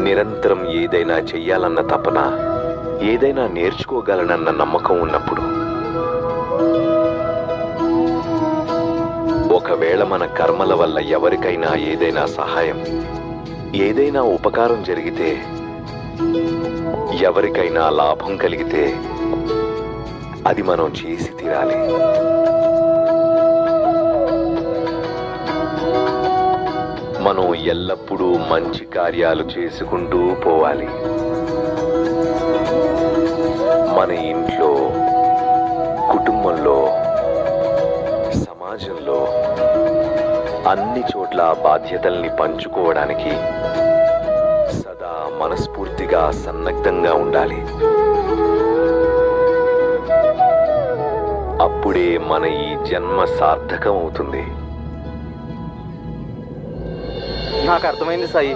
నిరంతరం ఏదైనా చెయ్యాలన్న తపన, ఏదైనా నేర్చుకోగలనన్న నమ్మకం ఉన్నప్పుడు, ఒకవేళ మన కర్మల వల్ల ఎవరికైనా ఏదైనా సహాయం, ఏదైనా ఉపకారం జరిగితే, ఎవరికైనా లాభం కలిగితే అది మనం చేసి తీరాలి. మనం ఎల్లప్పుడూ మంచి కార్యాలు చేసుకుంటూ పోవాలి. మన ఇంట్లో, కుటుంబంలో, సమాజంలో అన్ని చోట్ల బాధ్యతల్ని పంచుకోవడానికి సదా మనస్ఫూర్తిగా సన్నద్ధంగా ఉండాలి. అప్పుడే మన ఈ జన్మ సార్థకం అవుతుంది. నాకు అర్థమైంది సాయి.